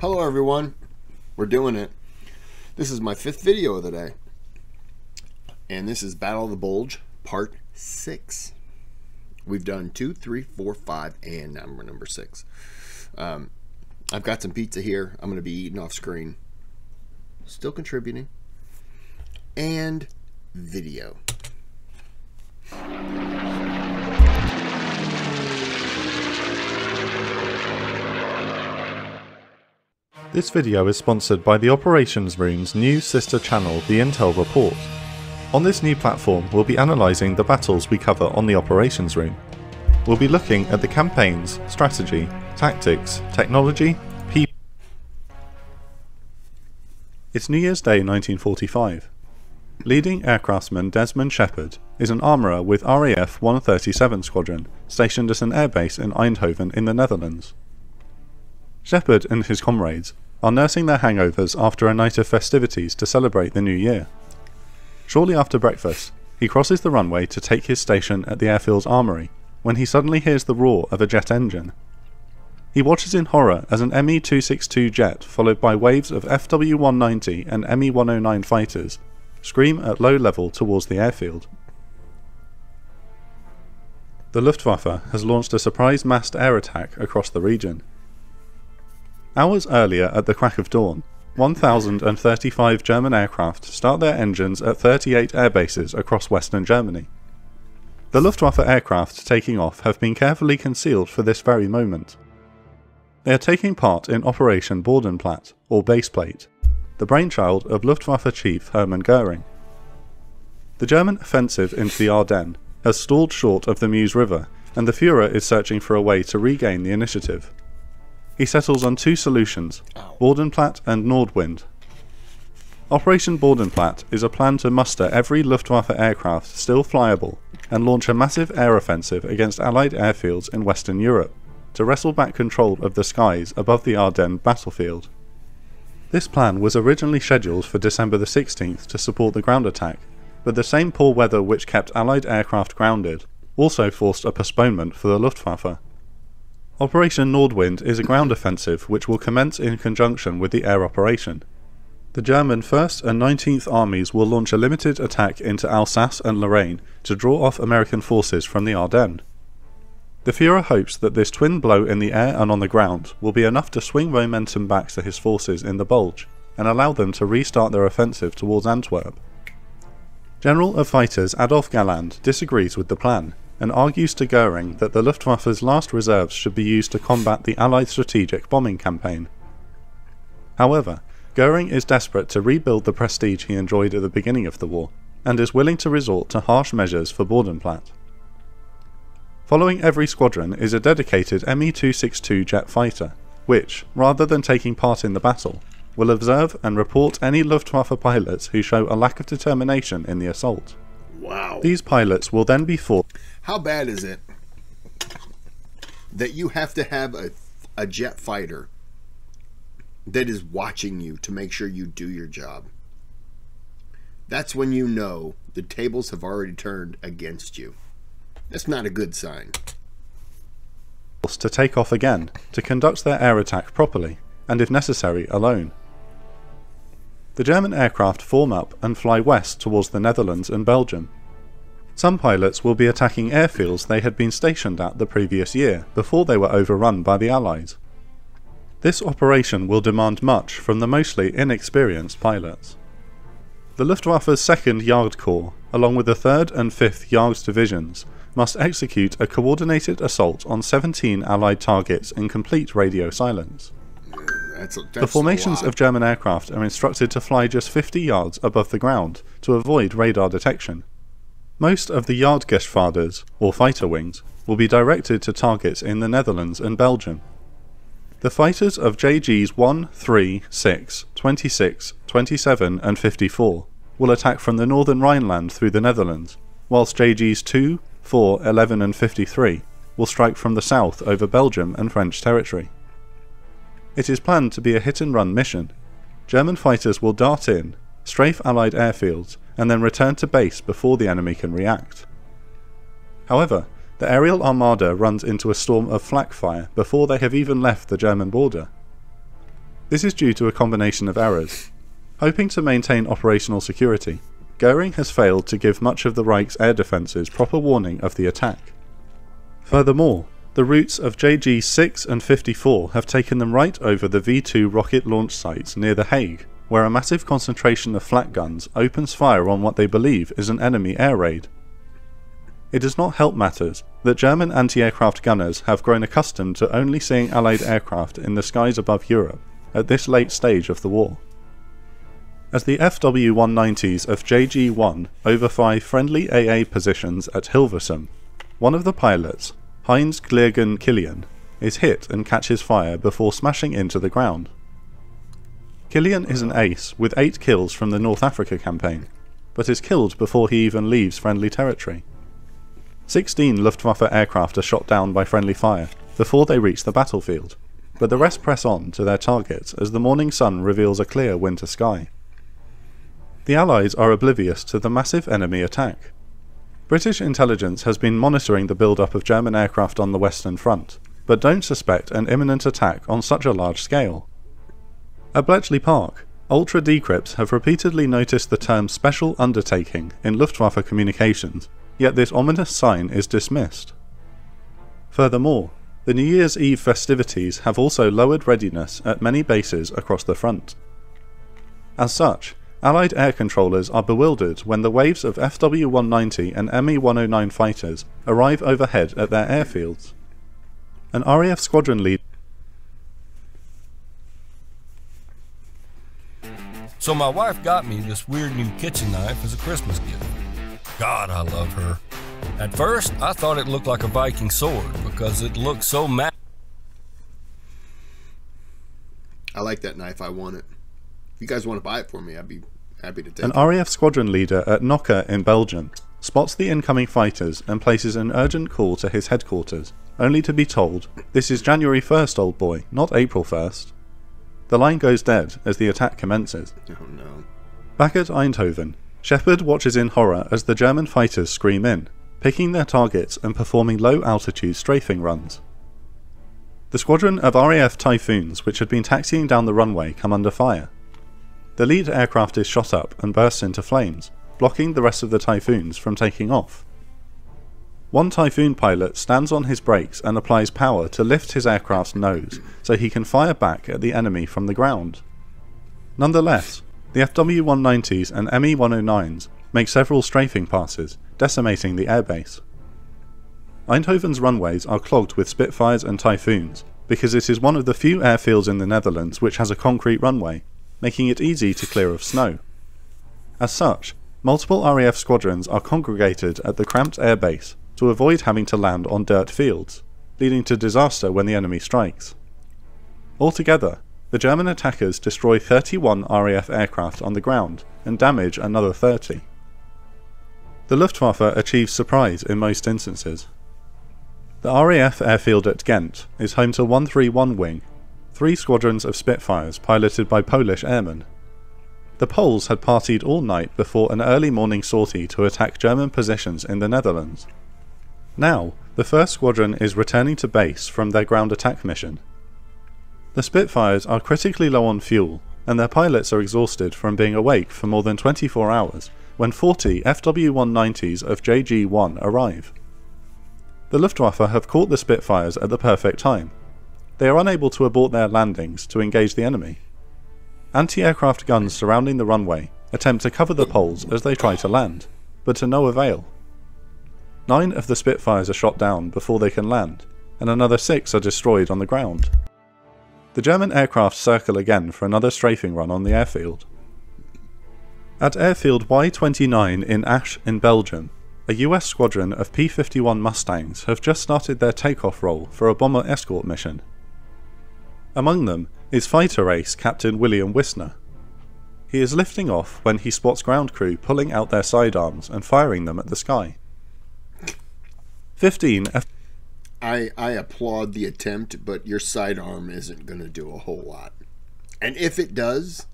Hello everyone, we're doing it. This is my 5th video of the day. And this is Battle of the Bulge, part 6. We've done 2, 3, 4, 5, and now we're number 6. I've got some pizza here. I'm going to be eating off screen. Still contributing. And video. This video is sponsored by the Operations Room's new sister channel, the Intel Report. On this new platform, we'll be analysing the battles we cover on the Operations Room. We'll be looking at the campaigns, strategy, tactics, technology, people. It's New Year's Day 1945. Leading aircraftsman Desmond Shepard is an armourer with RAF 137 Squadron, stationed at an airbase in Eindhoven in the Netherlands. Shepard and his comrades are nursing their hangovers after a night of festivities to celebrate the new year. Shortly after breakfast, he crosses the runway to take his station at the airfield's armoury, when he suddenly hears the roar of a jet engine. He watches in horror as an Me-262 jet, followed by waves of FW-190 and Me-109 fighters, scream at low level towards the airfield. The Luftwaffe has launched a surprise massed air attack across the region. Hours earlier, at the crack of dawn, 1,035 German aircraft start their engines at 38 airbases across western Germany. The Luftwaffe aircraft taking off have been carefully concealed for this very moment. They are taking part in Operation Bodenplatte, or Baseplate, the brainchild of Luftwaffe Chief Hermann Göring. The German offensive into the Ardennes has stalled short of the Meuse River, and the Führer is searching for a way to regain the initiative. He settles on 2 solutions, Bodenplatte and Nordwind. Operation Bodenplatte is a plan to muster every Luftwaffe aircraft still flyable and launch a massive air offensive against Allied airfields in Western Europe to wrestle back control of the skies above the Ardennes battlefield. This plan was originally scheduled for December the 16th to support the ground attack, but the same poor weather which kept Allied aircraft grounded also forced a postponement for the Luftwaffe. Operation Nordwind is a ground offensive which will commence in conjunction with the air operation. The German 1st and 19th Armies will launch a limited attack into Alsace and Lorraine to draw off American forces from the Ardennes. The Führer hopes that this twin blow in the air and on the ground will be enough to swing momentum back to his forces in the Bulge and allow them to restart their offensive towards Antwerp. General of Fighters Adolf Galland disagrees with the plan and argues to Göring that the Luftwaffe's last reserves should be used to combat the Allied strategic bombing campaign. However, Göring is desperate to rebuild the prestige he enjoyed at the beginning of the war, and is willing to resort to harsh measures for Bodenplatte. Following every squadron is a dedicated Me-262 jet fighter, which, rather than taking part in the battle, will observe and report any Luftwaffe pilots who show a lack of determination in the assault. Wow. These pilots will then be forced. How bad is it that you have to have a jet fighter that is watching you to make sure you do your job? That's when you know the tables have already turned against you. That's not a good sign. To take off again, to conduct their air attack properly, and if necessary, alone. The German aircraft form up and fly west towards the Netherlands and Belgium. Some pilots will be attacking airfields they had been stationed at the previous year, before they were overrun by the Allies. This operation will demand much from the mostly inexperienced pilots. The Luftwaffe's 2nd Yard Corps, along with the 3rd and 5th Yards Divisions, must execute a coordinated assault on 17 Allied targets in complete radio silence. The formations of German aircraft are instructed to fly just 50 yards above the ground to avoid radar detection. Most of the Jagdgeschwaders, or fighter wings, will be directed to targets in the Netherlands and Belgium. The fighters of JGs 1, 3, 6, 26, 27 and 54 will attack from the northern Rhineland through the Netherlands, whilst JGs 2, 4, 11 and 53 will strike from the south over Belgium and French territory. It is planned to be a hit-and-run mission. German fighters will dart in, strafe Allied airfields, and then return to base before the enemy can react. However, the aerial armada runs into a storm of flak fire before they have even left the German border. This is due to a combination of errors. Hoping to maintain operational security, Goering has failed to give much of the Reich's air defences proper warning of the attack. Furthermore, the routes of JG-6 and 54 have taken them right over the V-2 rocket launch sites near The Hague, where a massive concentration of flak guns opens fire on what they believe is an enemy air raid. It does not help matters that German anti-aircraft gunners have grown accustomed to only seeing Allied aircraft in the skies above Europe at this late stage of the war. As the FW-190s of JG-1 overfly friendly AA positions at Hilversum, one of the pilots, Heinz Gliergen Killian, is hit and catches fire before smashing into the ground. Killian is an ace with 8 kills from the North Africa campaign, but is killed before he even leaves friendly territory. 16 Luftwaffe aircraft are shot down by friendly fire before they reach the battlefield, but the rest press on to their targets as the morning sun reveals a clear winter sky. The Allies are oblivious to the massive enemy attack. British intelligence has been monitoring the build-up of German aircraft on the Western Front, but don't suspect an imminent attack on such a large scale. At Bletchley Park, ultra decrypts have repeatedly noticed the term special undertaking in Luftwaffe communications, yet this ominous sign is dismissed. Furthermore, the New Year's Eve festivities have also lowered readiness at many bases across the front. As such, Allied air controllers are bewildered when the waves of FW-190 and Me-109 fighters arrive overhead at their airfields. An RAF squadron leader. So my wife got me this weird new kitchen knife as a Christmas gift. God, I love her. At first, I thought it looked like a Viking sword because it looked so I like that knife. I want it. If you guys want to buy it for me, I'd be happy to take it. it. An RAF squadron leader at Nocker in Belgium spots the incoming fighters and places an urgent call to his headquarters, only to be told, "This is January 1st, old boy, not April 1st. The line goes dead as the attack commences. Oh no. Back at Eindhoven, Shepard watches in horror as the German fighters scream in, picking their targets and performing low-altitude strafing runs. The squadron of RAF Typhoons which had been taxiing down the runway come under fire. The lead aircraft is shot up and bursts into flames, blocking the rest of the Typhoons from taking off. One Typhoon pilot stands on his brakes and applies power to lift his aircraft's nose so he can fire back at the enemy from the ground. Nonetheless, the FW-190s and Me-109s make several strafing passes, decimating the airbase. Eindhoven's runways are clogged with Spitfires and Typhoons because it is one of the few airfields in the Netherlands which has a concrete runway, making it easy to clear of snow. As such, multiple RAF squadrons are congregated at the cramped airbase to avoid having to land on dirt fields, leading to disaster when the enemy strikes. Altogether, the German attackers destroy 31 RAF aircraft on the ground and damage another 30. The Luftwaffe achieves surprise in most instances. The RAF airfield at Ghent is home to 131 Wing, 3 squadrons of Spitfires piloted by Polish airmen. The Poles had partied all night before an early morning sortie to attack German positions in the Netherlands. Now, the 1st Squadron is returning to base from their ground attack mission. The Spitfires are critically low on fuel, and their pilots are exhausted from being awake for more than 24 hours when 40 FW-190s of JG-1 arrive. The Luftwaffe have caught the Spitfires at the perfect time. They are unable to abort their landings to engage the enemy. Anti-aircraft guns surrounding the runway attempt to cover the Poles as they try to land, but to no avail. 9 of the Spitfires are shot down before they can land, and another 6 are destroyed on the ground. The German aircraft circle again for another strafing run on the airfield. At airfield Y-29 in Asch in Belgium, a US squadron of P-51 Mustangs have just started their takeoff roll for a bomber escort mission. Among them is fighter ace Captain William Wisner. He is lifting off when he spots ground crew pulling out their sidearms and firing them at the sky. 15 I applaud the attempt, but your sidearm isn't going to do a whole lot. And if it does,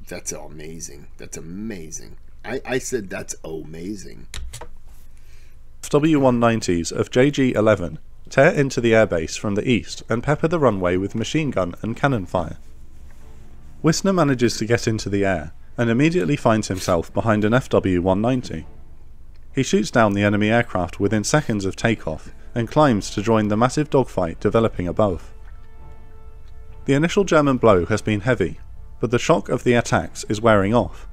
that's amazing. That's amazing. I said that's amazing. FW-190s of JG-11 tear into the airbase from the east and pepper the runway with machine gun and cannon fire. Wissner manages to get into the air and immediately finds himself behind an FW-190. He shoots down the enemy aircraft within seconds of takeoff and climbs to join the massive dogfight developing above. The initial German blow has been heavy, but the shock of the attacks is wearing off.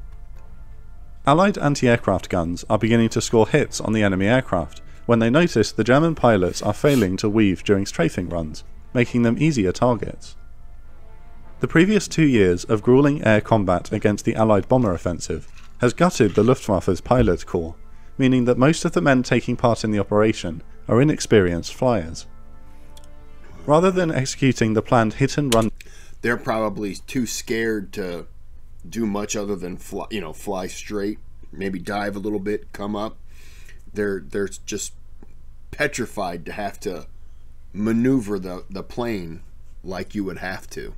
Allied anti-aircraft guns are beginning to score hits on the enemy aircraft when they notice the German pilots are failing to weave during strafing runs, making them easier targets. The previous 2 years of grueling air combat against the Allied bomber offensive has gutted the Luftwaffe's pilot corps, meaning that most of the men taking part in the operation are inexperienced flyers. Rather than executing the planned hit-and-run, they're probably too scared to do much other than fly straight, maybe dive a little bit, come up. They're just petrified to have to maneuver the plane like you would have to.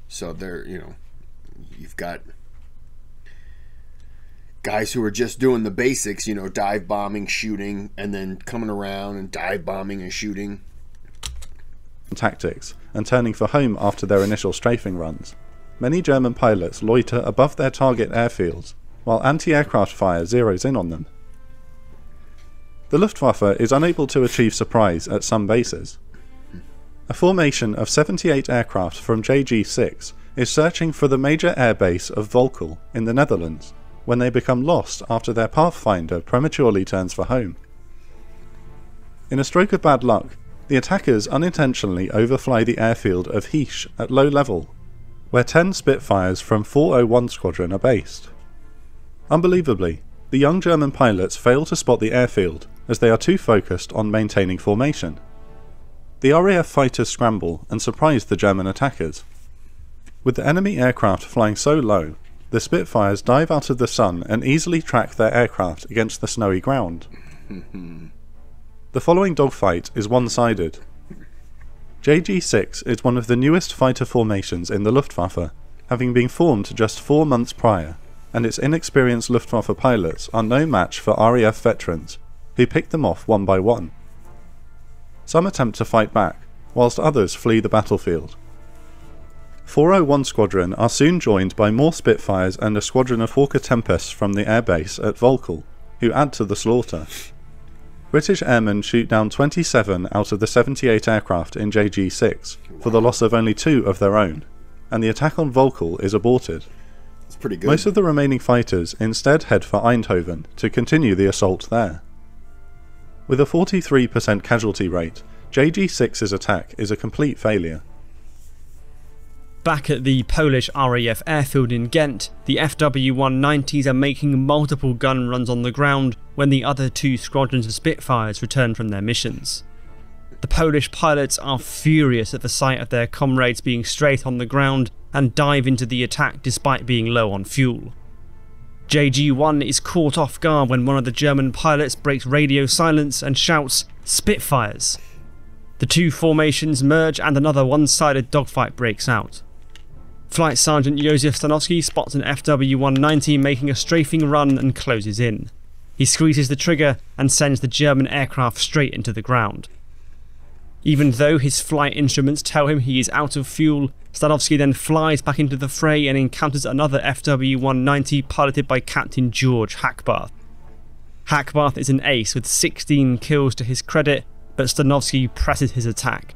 So you've got guys who are just doing the basics, dive bombing, shooting, and then coming around and dive bombing and shooting. Tactics and turning for home after their initial strafing runs. Many German pilots loiter above their target airfields, while anti-aircraft fire zeroes in on them. The Luftwaffe is unable to achieve surprise at some bases. A formation of 78 aircraft from JG6 is searching for the major airbase of Volkel in the Netherlands, when they become lost after their Pathfinder prematurely turns for home. In a stroke of bad luck, the attackers unintentionally overfly the airfield of Hiech at low level, where 10 Spitfires from 401 Squadron are based. Unbelievably, the young German pilots fail to spot the airfield as they are too focused on maintaining formation. The RAF fighters scramble and surprise the German attackers. With the enemy aircraft flying so low, the Spitfires dive out of the sun and easily track their aircraft against the snowy ground. The following dogfight is one-sided. JG6 is one of the newest fighter formations in the Luftwaffe, having been formed just 4 months prior, and its inexperienced Luftwaffe pilots are no match for RAF veterans, who pick them off one by one. Some attempt to fight back, whilst others flee the battlefield. 401 Squadron are soon joined by more Spitfires and a squadron of Hawker Tempests from the airbase at Volkel, who add to the slaughter. British airmen shoot down 27 out of the 78 aircraft in JG6 for the loss of only 2 of their own, and the attack on Volkel is aborted. That's pretty good. Most of the remaining fighters instead head for Eindhoven to continue the assault there. With a 43% casualty rate, JG6's attack is a complete failure. Back at the Polish RAF airfield in Ghent, the FW-190s are making multiple gun runs on the ground when the other 2 squadrons of Spitfires return from their missions. The Polish pilots are furious at the sight of their comrades being straight on the ground and dive into the attack despite being low on fuel. JG-1 is caught off guard when one of the German pilots breaks radio silence and shouts, "Spitfires!" The 2 formations merge and another one-sided dogfight breaks out. Flight Sergeant Josef Stanowski spots an FW-190 making a strafing run and closes in. He squeezes the trigger and sends the German aircraft straight into the ground. Even though his flight instruments tell him he is out of fuel, Stanowski then flies back into the fray and encounters another FW-190 piloted by Captain George Hackbarth. Hackbarth is an ace with 16 kills to his credit, but Stanowski presses his attack.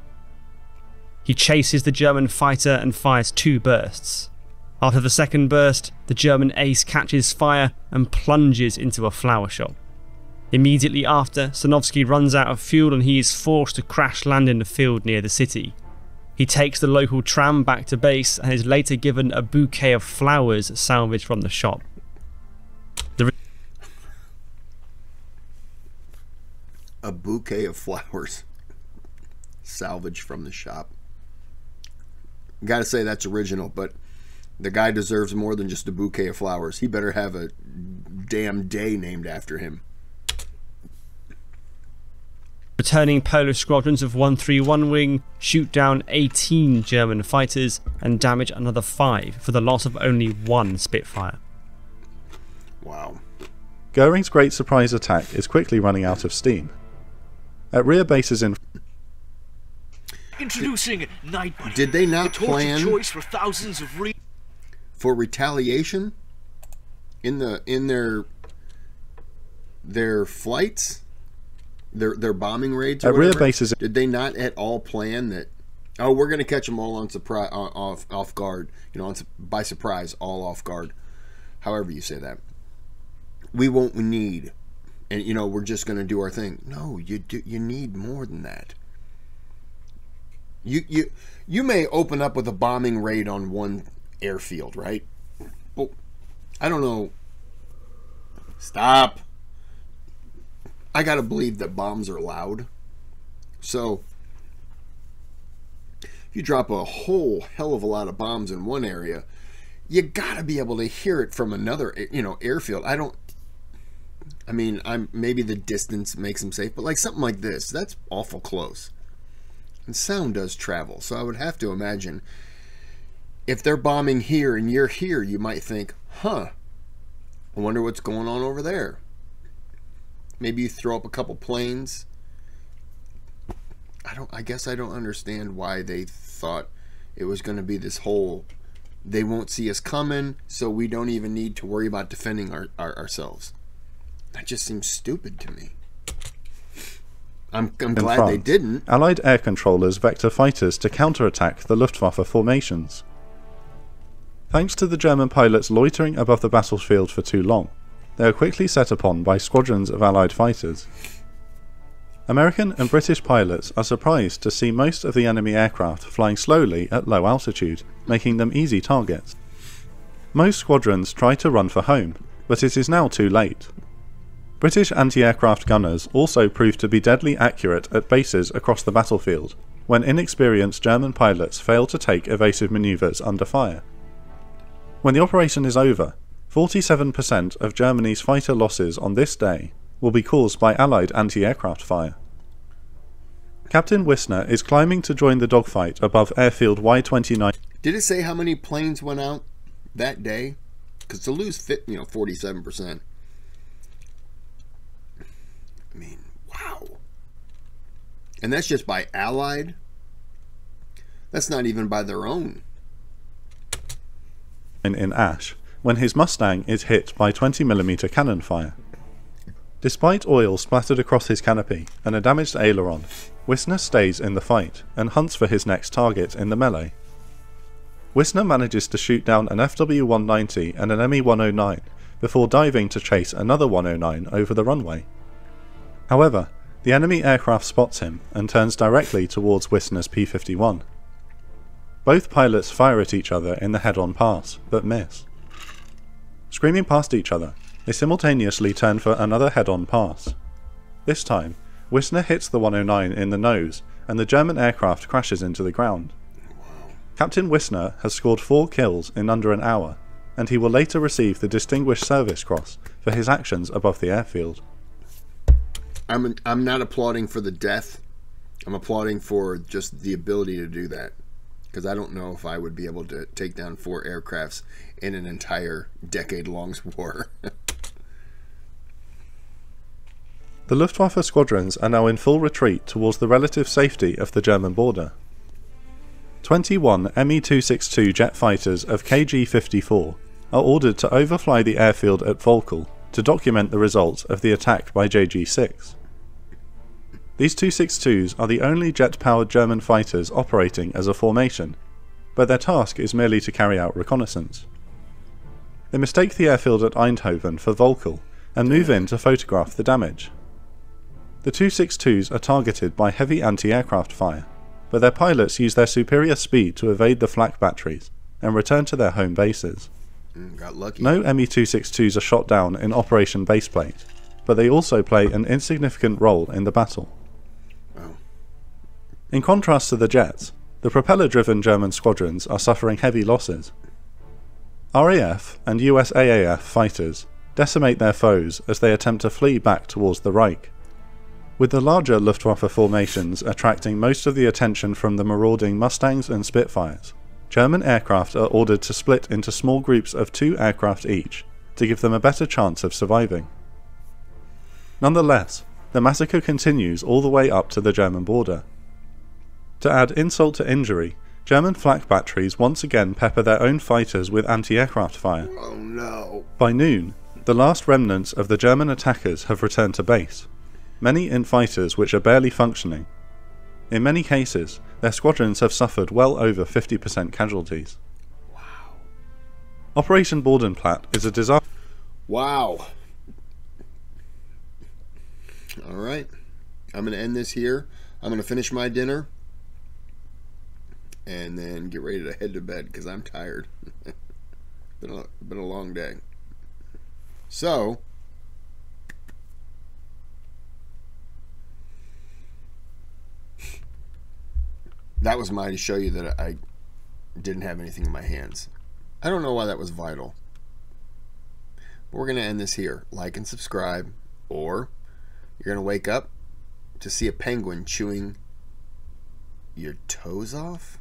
He chases the German fighter and fires 2 bursts. After the second burst, the German ace catches fire and plunges into a flower shop. Immediately after, Stanowski runs out of fuel and he is forced to crash land in the field near the city. He takes the local tram back to base and is later given a bouquet of flowers salvaged from the shop. A bouquet of flowers salvaged from the shop. Gotta say that's original, but the guy deserves more than just a bouquet of flowers. He better have a damn day named after him. Returning Polish squadrons of 131 Wing shoot down 18 German fighters and damage another 5 for the loss of only 1 Spitfire. Wow. Goering's great surprise attack is quickly running out of steam. At rear bases in Introducing Night Bunny. Did they not the torture plan choice for thousands of for retaliation in their flights, their bombing raids or at rear whatever? bases Did they not at all plan that? Oh, we're going to catch them all on surprise, off guard. You know, by surprise, all off guard. However you say that. We won't need, and you know, we're just going to do our thing. No, you need more than that. You may open up with a bombing raid on one airfield, right? Well, I don't know. Stop. I gotta believe that bombs are loud. So if you drop a whole hell of a lot of bombs in one area, you gotta be able to hear it from another, you know, airfield. I mean, maybe the distance makes them safe, but like something like this, that's awful close. And sound does travel, so I would have to imagine if they're bombing here and you're here, you might think, huh, I wonder what's going on over there. Maybe you throw up a couple planes. I guess I don't understand why they thought it was going to be this whole, they won't see us coming, so we don't even need to worry about defending ourselves. That just seems stupid to me. I'm glad France, they didn't. Allied air controllers vector fighters to counterattack the Luftwaffe formations. Thanks to the German pilots loitering above the battlefield for too long, they are quickly set upon by squadrons of Allied fighters. American and British pilots are surprised to see most of the enemy aircraft flying slowly at low altitude, making them easy targets. Most squadrons try to run for home, but it is now too late. British anti-aircraft gunners also proved to be deadly accurate at bases across the battlefield, when inexperienced German pilots fail to take evasive manoeuvres under fire. When the operation is over, 47% of Germany's fighter losses on this day will be caused by Allied anti-aircraft fire. Captain Wissner is climbing to join the dogfight above airfield Y-29. Did it say how many planes went out that day? Because to lose 47%. I mean, wow. And that's just by Allied? That's not even by their own. In Ash, when his Mustang is hit by 20mm cannon fire. Despite oil splattered across his canopy and a damaged aileron, Wissner stays in the fight and hunts for his next target in the melee. Wissner manages to shoot down an FW-190 and an ME-109 before diving to chase another 109 over the runway. However, the enemy aircraft spots him and turns directly towards Wissner's P-51. Both pilots fire at each other in the head-on pass, but miss. Screaming past each other, they simultaneously turn for another head-on pass. This time, Wissner hits the 109 in the nose, and the German aircraft crashes into the ground. Captain Wissner has scored 4 kills in under an hour, and he will later receive the Distinguished Service Cross for his actions above the airfield. I'm not applauding for the death. I'm applauding for just the ability to do that. Because I don't know if I would be able to take down 4 aircrafts in an entire decade-long war. The Luftwaffe squadrons are now in full retreat towards the relative safety of the German border. 21 Me-262 jet fighters of KG-54 are ordered to overfly the airfield at Volkel to document the results of the attack by JG-6. These 262s are the only jet-powered German fighters operating as a formation, but their task is merely to carry out reconnaissance. They mistake the airfield at Eindhoven for Volkel and move in to photograph the damage. The 262s are targeted by heavy anti-aircraft fire, but their pilots use their superior speed to evade the flak batteries and return to their home bases. Got lucky. No Me-262s are shot down in Operation Baseplate, but they also play an insignificant role in the battle. Wow. In contrast to the jets, the propeller-driven German squadrons are suffering heavy losses. RAF and USAAF fighters decimate their foes as they attempt to flee back towards the Reich. With the larger Luftwaffe formations attracting most of the attention from the marauding Mustangs and Spitfires, German aircraft are ordered to split into small groups of 2 aircraft each to give them a better chance of surviving. Nonetheless, the massacre continues all the way up to the German border. To add insult to injury, German flak batteries once again pepper their own fighters with anti-aircraft fire. Oh no. By noon, the last remnants of the German attackers have returned to base, many in fighters which are barely functioning. In many cases, their squadrons have suffered well over 50% casualties. Wow. Operation Bodenplatte is a disaster. Wow. Alright. I'm going to end this here. I'm going to finish my dinner and then get ready to head to bed because I'm tired. been a long day. So, that was mine to show you that I didn't have anything in my hands. I don't know why that was vital. But we're going to end this here. Like and subscribe, or you're going to wake up to see a penguin chewing your toes off.